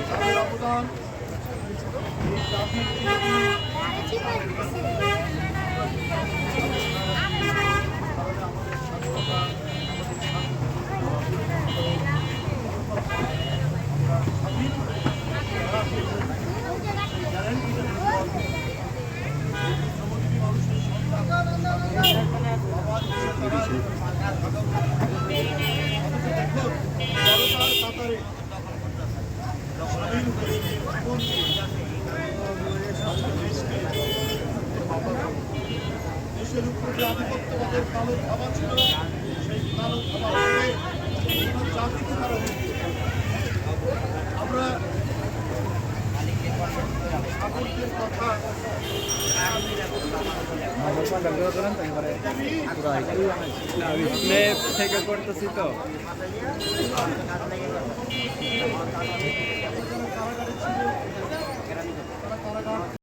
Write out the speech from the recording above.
তাদের অবদান এই জাতির দেশের উপর যে আধিপত্যবাদের কালো ধাবা ছিল সেই কালো ধাবা জাতিকে তারা আমরা সাগরদের কথা থেকে করতেছি তো